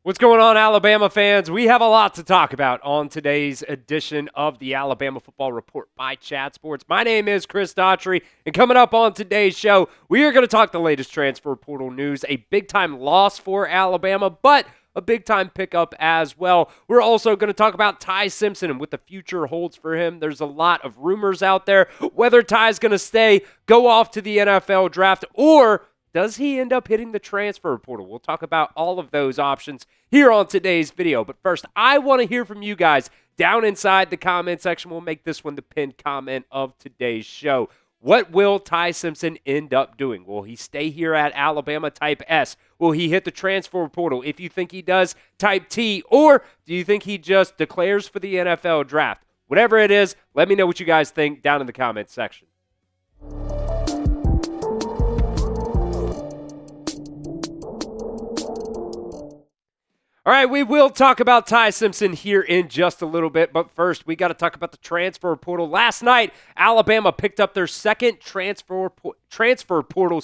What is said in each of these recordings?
What's going on, Alabama fans? We have a lot to talk about on today's edition of the Alabama Football Report by Chat Sports. My name is Chris Daughtry, and coming up on today's show, we are going to talk the latest transfer portal news, a big-time loss for Alabama, but a big-time pickup as well. We're also going to talk about Ty Simpson and what the future holds for him. There's a lot of rumors out there whether Ty's going to stay, go off to the NFL draft, or does he end up hitting the transfer portal? We'll talk about all of those options here on today's video. But first, I want to hear from you guys down inside the comment section. We'll make this one the pinned comment of today's show. What will Ty Simpson end up doing? Will he stay here at Alabama? Type S. Will he hit the transfer portal? If you think he does, type T. Or do you think he just declares for the NFL draft? Whatever it is, let me know what you guys think down in the comment section. All right, we will talk about Ty Simpson here in just a little bit, but first we got to talk about the transfer portal. Last night, Alabama picked up their second transfer portal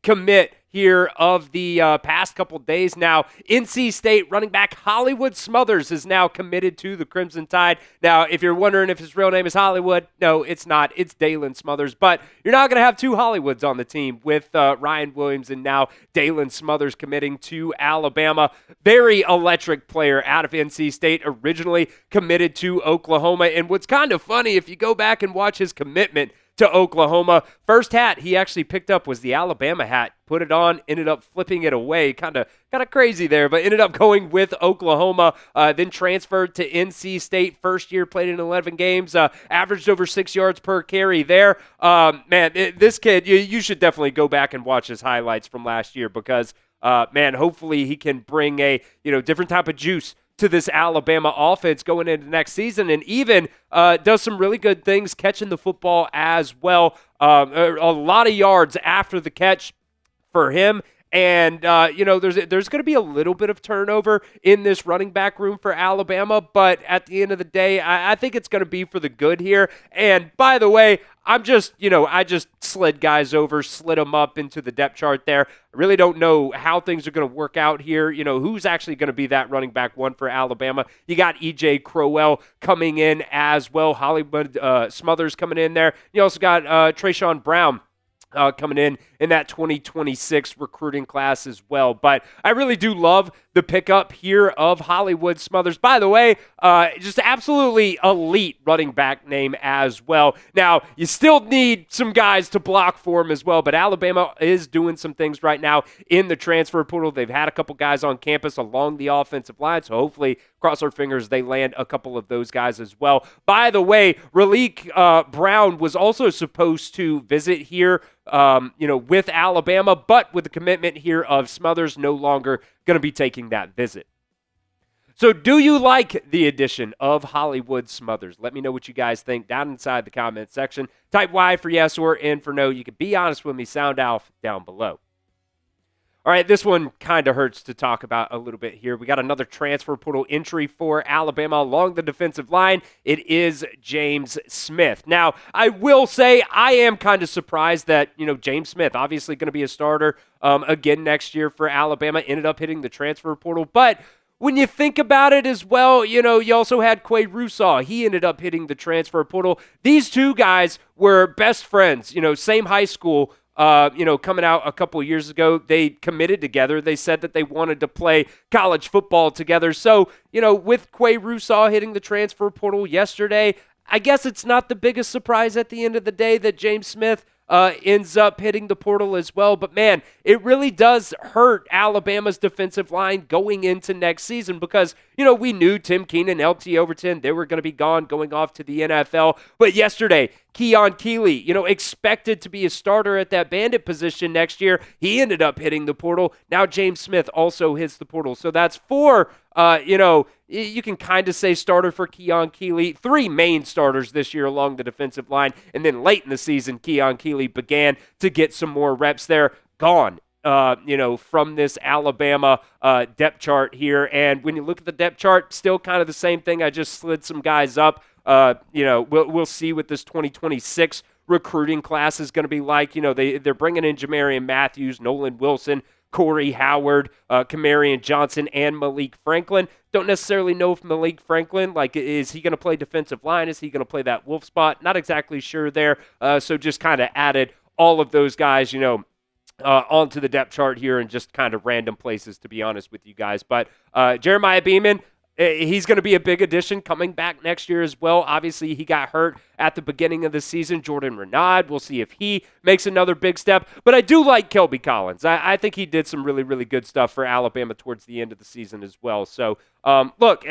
commit here of the past couple days now. NC State running back Hollywood Smothers is now committed to the Crimson Tide. Now, if you're wondering if his real name is Hollywood, no, it's not. It's Jalen Smothers, but you're not going to have two Hollywoods on the team with Ryan Williams and now Jalen Smothers committing to Alabama. Very electric player out of NC State, originally committed to Oklahoma. And what's kind of funny, if you go back and watch his commitment to Oklahoma, first hat he actually picked up was the Alabama hat, put it on, ended up flipping it away, kind of crazy there, but ended up going with Oklahoma, then transferred to NC State. First year, played in 11 games, averaged over 6 yards per carry there. This kid, you should definitely go back and watch his highlights from last year because, hopefully he can bring a different type of juice to this Alabama offense going into next season, and even does some really good things catching the football as well. A lot of yards after the catch for him. And, there's going to be a little bit of turnover in this running back room for Alabama, but at the end of the day, I think it's going to be for the good here. And by the way, I just slid guys over, slid them up into the depth chart there. I really don't know how things are going to work out here. Who's actually going to be that running back one for Alabama? You got E.J. Crowell coming in as well. Hollywood Smothers coming in there. You also got Trayshawn Brown coming in that 2026 recruiting class as well. But I really do love the pickup here of Hollywood Smothers. By the way, just absolutely elite running back name as well. Now, you still need some guys to block for him as well, but Alabama is doing some things right now in the transfer portal. They've had a couple guys on campus along the offensive line, so hopefully, cross our fingers, they land a couple of those guys as well. By the way, Raleek Brown was also supposed to visit here with Alabama, but with the commitment here of Smothers, no longer going to be taking that visit. So do you like the addition of Hollywood Smothers? Let me know what you guys think down inside the comment section. Type Y for yes or N for no. You can be honest with me, sound off down below. All right, this one kind of hurts to talk about a little bit here. We got another transfer portal entry for Alabama along the defensive line. It is James Smith. Now, I will say I am kind of surprised that, James Smith, obviously going to be a starter again next year for Alabama, ended up hitting the transfer portal. But when you think about it as well, you also had Qua Russaw. He ended up hitting the transfer portal. These two guys were best friends, same high school. Coming out a couple years ago, they committed together. They said that they wanted to play college football together. So, with Qua Russaw hitting the transfer portal yesterday, I guess it's not the biggest surprise at the end of the day that James Smith ends up hitting the portal as well. But, man, it really does hurt Alabama's defensive line going into next season because, we knew Tim Keenan, LT Overton, they were going to be gone going off to the NFL. But yesterday, Keon Keeley, expected to be a starter at that bandit position next year. He ended up hitting the portal. Now James Smith also hits the portal. So that's four, you can kind of say starter for Keon Keeley. Three main starters this year along the defensive line. And then late in the season, Keon Keeley began to get some more reps there. Gone. From this Alabama depth chart here. And when you look at the depth chart, still kind of the same thing. I just slid some guys up. We'll see what this 2026 recruiting class is going to be like. They're bringing in Jamarian Matthews, Nolan Wilson, Corey Howard, Kamarion Johnson, and Malik Franklin. Don't necessarily know if Malik Franklin, is he going to play defensive line? Is he going to play that wolf spot? Not exactly sure there. So just kind of added all of those guys, onto the depth chart here and just kind of random places, to be honest with you guys. But Jeremiah Beaman, he's going to be a big addition coming back next year as well. Obviously, he got hurt at the beginning of the season. Jordan Renaud, we'll see if he makes another big step. But I do like Kelby Collins. I think he did some really, really good stuff for Alabama towards the end of the season as well. So, look,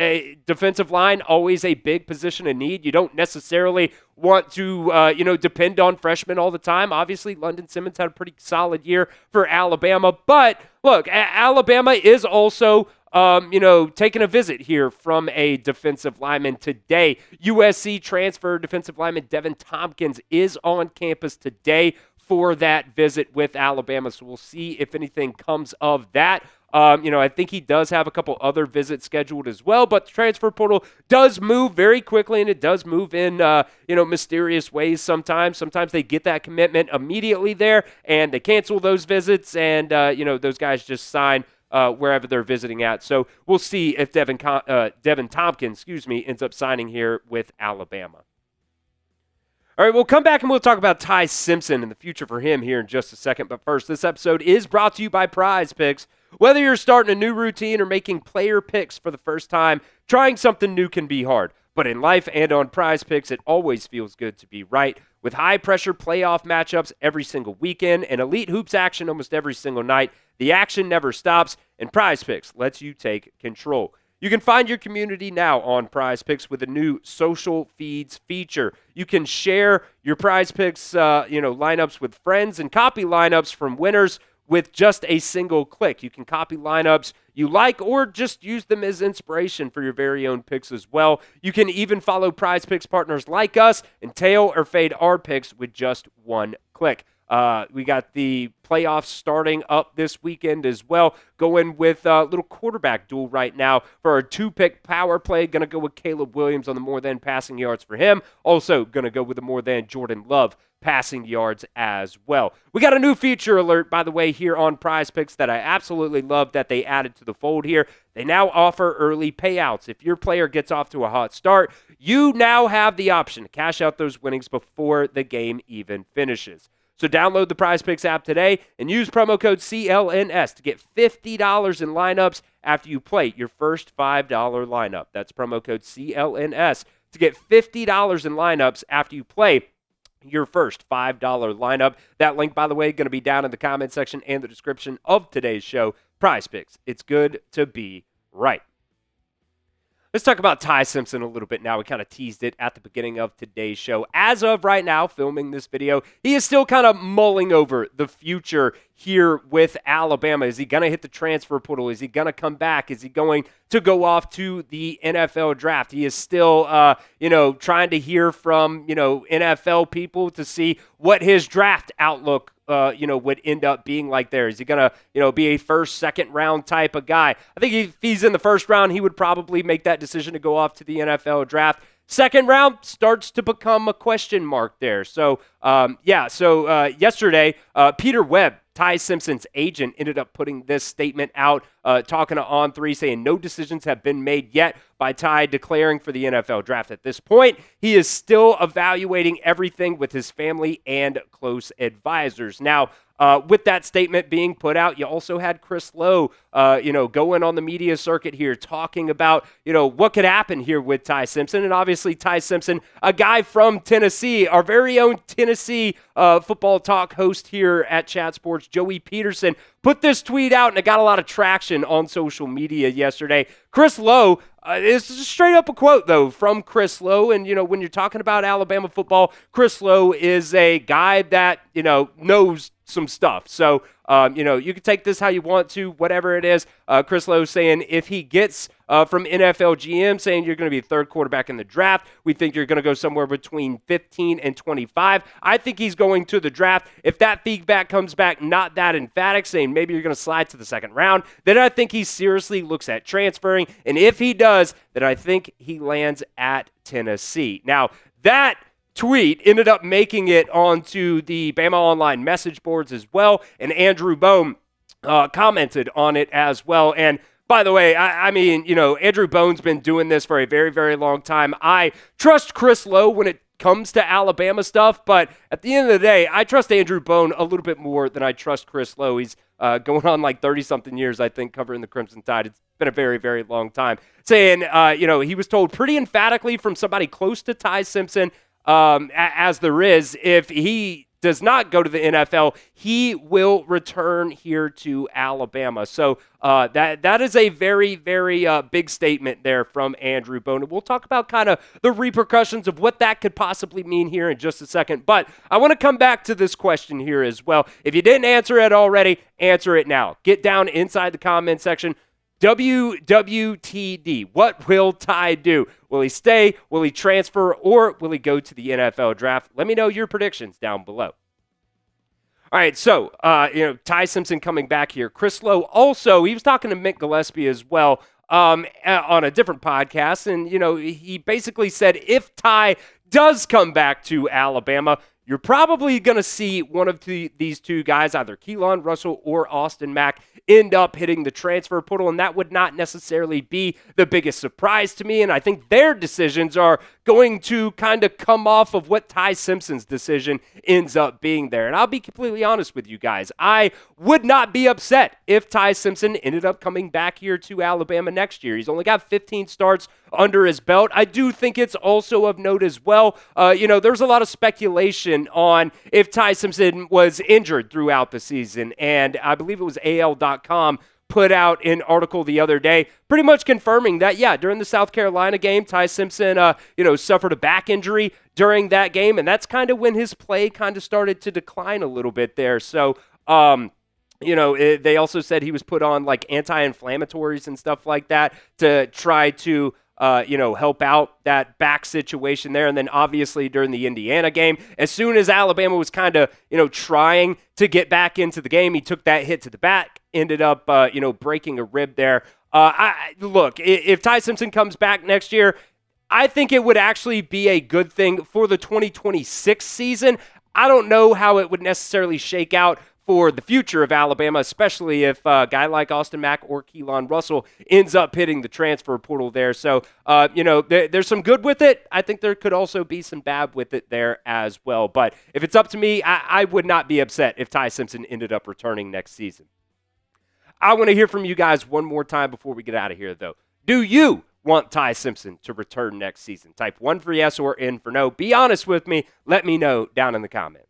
defensive line, always a big position of need. You don't necessarily want to, depend on freshmen all the time. Obviously, London Simmons had a pretty solid year for Alabama. But, look, Alabama is also taking a visit here from a defensive lineman today. USC transfer defensive lineman Devin Tompkins is on campus today for that visit with Alabama. So we'll see if anything comes of that. I think he does have a couple other visits scheduled as well, but the transfer portal does move very quickly, and it does move in, mysterious ways sometimes. Sometimes they get that commitment immediately there, and they cancel those visits, and, those guys just sign wherever they're visiting at. So we'll see if Devin Tompkins, ends up signing here with Alabama. All right, we'll come back and we'll talk about Ty Simpson and the future for him here in just a second. But first, this episode is brought to you by Prize Picks. Whether you're starting a new routine or making player picks for the first time, trying something new can be hard. But in life and on Prize Picks, it always feels good to be right. With high-pressure playoff matchups every single weekend and elite hoops action almost every single night, the action never stops, and Prize Picks lets you take control. You can find your community now on Prize Picks with a new social feeds feature. You can share your Prize Picks, lineups with friends and copy lineups from winners with just a single click. You can copy lineups you like or just use them as inspiration for your very own picks as well. You can even follow Prize Picks partners like us and tail or fade our picks with just one click. We got the playoffs starting up this weekend as well. Going with a little quarterback duel right now for our 2-pick power play. Going to go with Caleb Williams on the more than passing yards for him. Also going to go with the more than Jordan Love passing yards as well. We got a new feature alert, by the way, here on Prize Picks that I absolutely love that they added to the fold here. They now offer early payouts. If your player gets off to a hot start, you now have the option to cash out those winnings before the game even finishes. So download the Prize Picks app today and use promo code CLNS to get $50 in lineups after you play your first $5 lineup. That's promo code CLNS to get $50 in lineups after you play your first $5 lineup. That link, by the way, going to be down in the comment section and the description of today's show. Prize Picks. It's good to be right. Let's talk about Ty Simpson a little bit now. We kind of teased it at the beginning of today's show. As of right now, filming this video, he is still kind of mulling over the future here with Alabama. Is he going to hit the transfer portal? Is he going to come back? Is he going to go off to the NFL draft? He is still, trying to hear from, NFL people to see what his draft outlook would end up being like there. Is he going to, be a first, second round type of guy? I think if he's in the first round, he would probably make that decision to go off to the NFL draft. Second round starts to become a question mark there. So, yesterday, Peter Webb, Ty Simpson's agent, ended up putting this statement out, talking to On3, saying no decisions have been made yet by Ty declaring for the NFL draft. At this point, he is still evaluating everything with his family and close advisors. Now, with that statement being put out, you also had Chris Lowe, going on the media circuit here, talking about, what could happen here with Ty Simpson. And obviously, Ty Simpson, a guy from Tennessee, our very own Tennessee football talk host here at Chat Sports, Joey Peterson, put this tweet out, and it got a lot of traction on social media yesterday. Chris Lowe, it's straight up a quote, though, from Chris Lowe. And, when you're talking about Alabama football, Chris Lowe is a guy that, knows some stuff. So, you can take this how you want to, whatever it is. Chris Lowe saying if he gets from NFL GM saying you're going to be the third quarterback in the draft, we think you're going to go somewhere between 15 and 25. I think he's going to the draft. If that feedback comes back not that emphatic, saying maybe you're going to slide to the second round, then I think he seriously looks at transferring. And if he does, then I think he lands at Tennessee. Now, that tweet ended up making it onto the Bama Online message boards as well. And Andrew Bohm commented on it as well. And by the way, I mean, Andrew Bone's been doing this for a very, very long time. I trust Chris Lowe when it comes to Alabama stuff, but at the end of the day, I trust Andrew Bone a little bit more than I trust Chris Lowe. He's going on like 30-something years, I think, covering the Crimson Tide. It's been a very, very long time. Saying, he was told pretty emphatically from somebody close to Ty Simpson, as there is, if he does not go to the NFL, he will return here to Alabama. So that is a very, very big statement there from Andrew Bone. We'll talk about kind of the repercussions of what that could possibly mean here in just a second. But I want to come back to this question here as well. If you didn't answer it already, answer it now. Get down inside the comment section. WWTD. What will Ty do? Will he stay? Will he transfer? Or will he go to the NFL draft? Let me know your predictions down below. All right, so, Ty Simpson coming back here. Chris Lowe also, he was talking to Mick Gillespie as well on a different podcast, and, he basically said if Ty does come back to Alabama, you're probably going to see one of these two guys, either Qua Russaw or Austin Mack, end up hitting the transfer portal, and that would not necessarily be the biggest surprise to me, and I think their decisions are going to kind of come off of what Ty Simpson's decision ends up being there. And I'll be completely honest with you guys. I would not be upset if Ty Simpson ended up coming back here to Alabama next year. He's only got 15 starts under his belt. I do think it's also of note as well. There's a lot of speculation on if Ty Simpson was injured throughout the season. And I believe it was AL.com put out an article the other day pretty much confirming that, during the South Carolina game, Ty Simpson, suffered a back injury during that game, and that's kind of when his play kind of started to decline a little bit there. So, they also said he was put on, like, anti-inflammatories and stuff like that to try to help out that back situation there. And then obviously during the Indiana game, as soon as Alabama was kind of, trying to get back into the game, he took that hit to the back, ended up, breaking a rib there. Look, if Ty Simpson comes back next year, I think it would actually be a good thing for the 2026 season. I don't know how it would necessarily shake out for the future of Alabama, especially if a guy like Austin Mack or Qua Russaw ends up hitting the transfer portal there. So, there's some good with it. I think there could also be some bad with it there as well. But if it's up to me, I would not be upset if Ty Simpson ended up returning next season. I want to hear from you guys one more time before we get out of here, though. Do you want Ty Simpson to return next season? Type 1 for yes or N for no. Be honest with me. Let me know down in the comments.